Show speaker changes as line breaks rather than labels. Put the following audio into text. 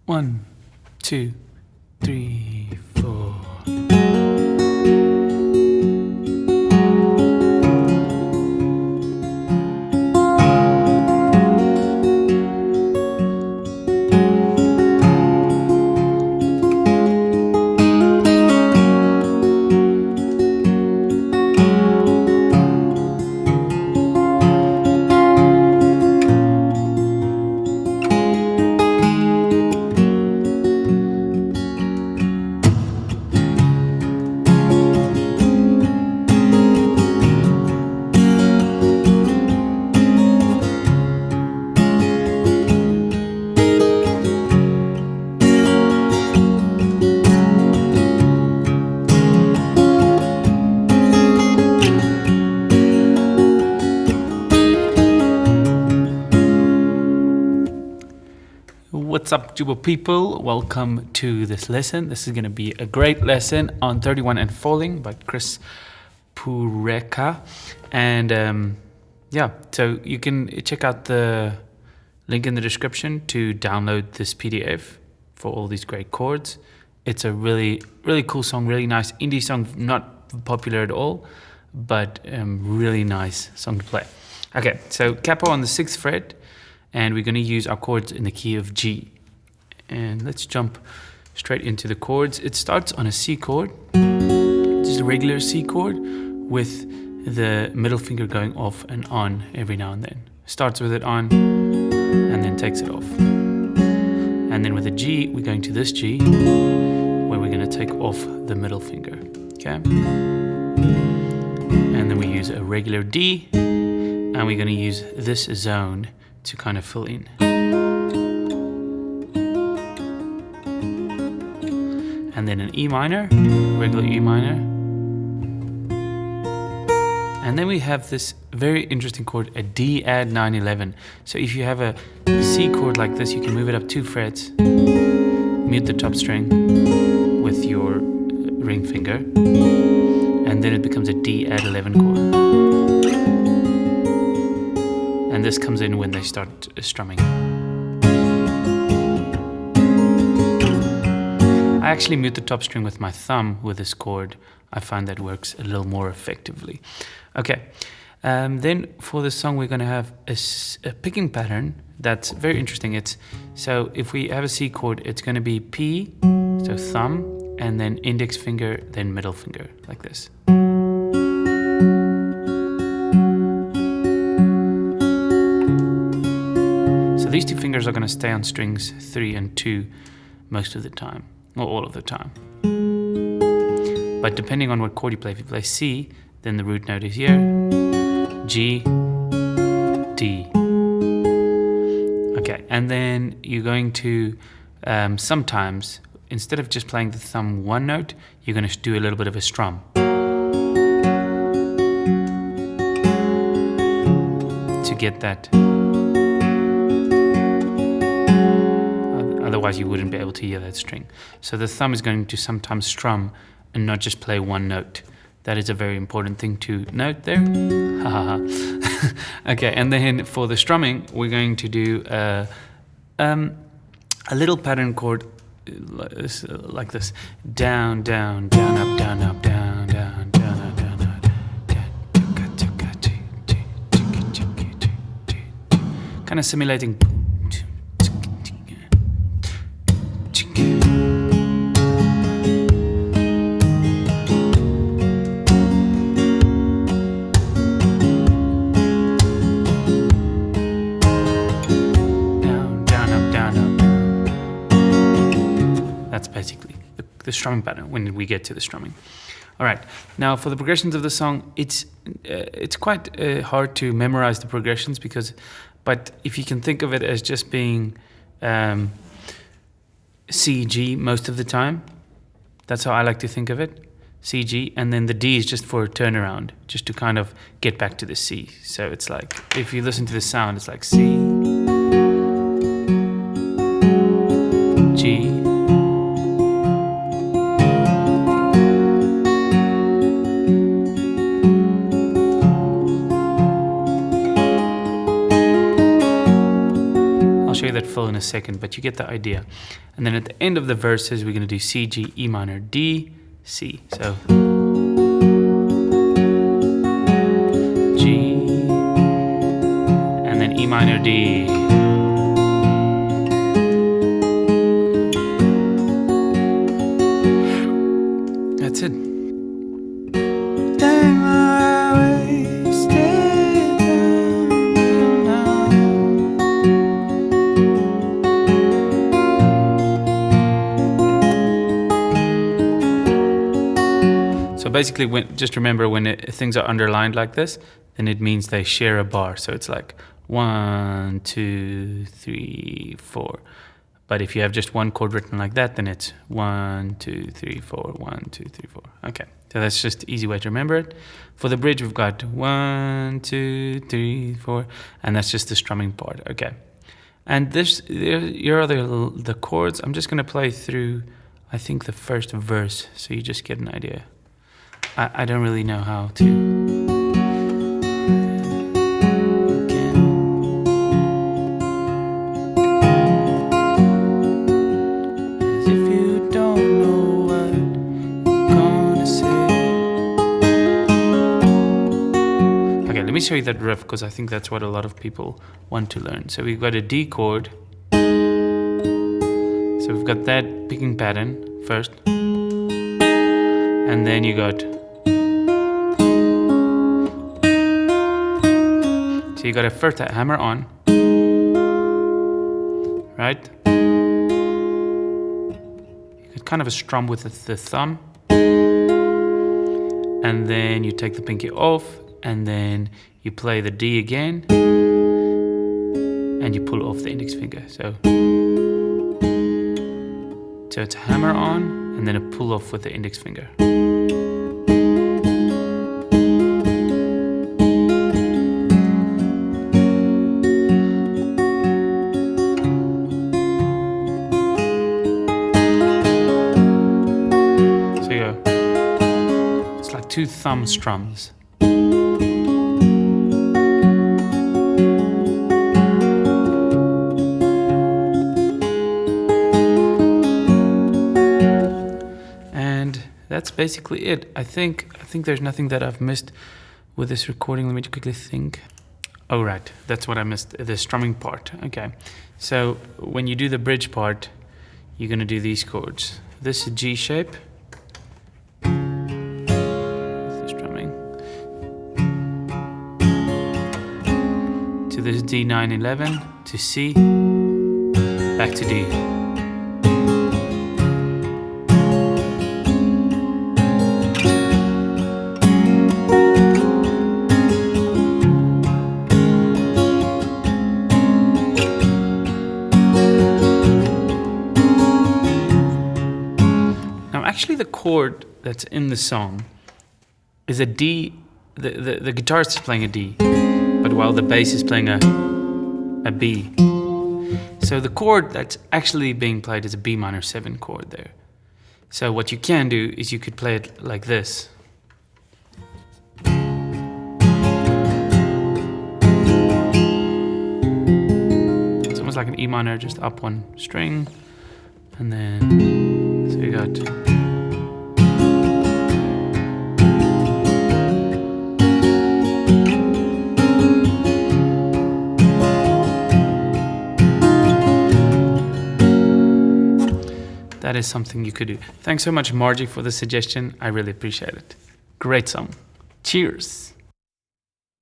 1, 2, 3, 4. What's up, Jooba people? Welcome to this lesson. This is going to be a great lesson on 31 and Falling by Peruka. And yeah, so you can check out the link in the description to download this PDF for all these great chords. It's a really cool song, really nice indie song, not popular at all, but really nice song to play. Okay, so capo on the 6th fret, and we're going to use our chords in the key of G. And let's jump straight into the chords. It starts on a C chord, just a regular C chord with the middle finger going off and on every now and then. Starts with it on and then takes it off. And then with a G, we're going to this G where we're going to take off the middle finger. Okay? And then we use a regular D, and we're going to use this zone to kind of fill in. And then an E minor, regular E minor. And then we have this very interesting chord, a D add 9/11. So if you have a C chord like this, you can move it up 2 frets, mute the top string with your ring finger, and then it becomes a D add 11 chord. And this comes in when they start strumming. I actually mute the top string with my thumb with this chord. I find that works a little more effectively. Okay, then for this song we're going to have a picking pattern that's very interesting. So if we have a C chord, it's going to be P, so thumb, and then index finger, then middle finger, like this. So these 2 fingers are going to stay on strings 3 and 2 most of the time. Or all of the time. But depending on what chord you play, if you play C, then the root note is here, G, D. Okay, and then you're going to sometimes, instead of just playing the thumb 1 note, you're going to do a little bit of a strum. To get that. Otherwise you wouldn't be able to hear that string. So the thumb is going to sometimes strum and not just play 1 note. That is a very important thing to note there. Okay, and then for the strumming, we're going to do a little pattern chord like this. Down, down, down, up, down, up, down, down, down, up, down, up. Kind of simulating. That's basically the strumming pattern when we get to the strumming. All right, now for the progressions of the song, it's quite hard to memorize the progressions but if you can think of it as just being C, G most of the time, that's how I like to think of it, C, G, and then the D is just for a turnaround, just to kind of get back to the C. So it's like, if you listen to the sound, it's like C, G, fill in a second, but you get the idea. And then at the end of the verses, we're going to do C, G, E minor, D, C. So G, and then E minor, D. That's it. So basically, just remember when things are underlined like this, then it means they share a bar. So it's like 1, 2, 3, 4. But if you have just one chord written like that, then it's 1, 2, 3, 4, 1, 2, 3, 4. Okay, so that's just an easy way to remember it. For the bridge, we've got 1, 2, 3, 4, and that's just the strumming part. Okay, and here are the chords. I'm just going to play through, I think, the first verse, so you just get an idea. I don't really know how to. Okay. As if you don't know what I'm gonna say. Okay, let me show you that riff, because I think that's what a lot of people want to learn. So we've got a D chord. So we've got that picking pattern first. And then you got, so you got to first hammer on, right? You got kind of a strum with the thumb, and then you take the pinky off, and then you play the D again, and you pull off the index finger. So it's a hammer on, and then a pull off with the index finger. So you go, it's like 2 thumb strums. That's basically it. I think there's nothing that I've missed with this recording. Let me quickly think. Oh, right. That's what I missed, the strumming part. Okay. So when you do the bridge part, you're going to do these chords. This is G shape. With the strumming. To this D911, to C, back to D. Actually, the chord that's in the song is a D. The guitarist is playing a D, but while the bass is playing a B. So the chord that's actually being played is a B minor 7 chord there. So what you can do is you could play it like this. It's almost like an E minor, just up one string, and then so you got. That is something you could do. Thanks so much, Margie, for the suggestion. I really appreciate it. Great song. Cheers.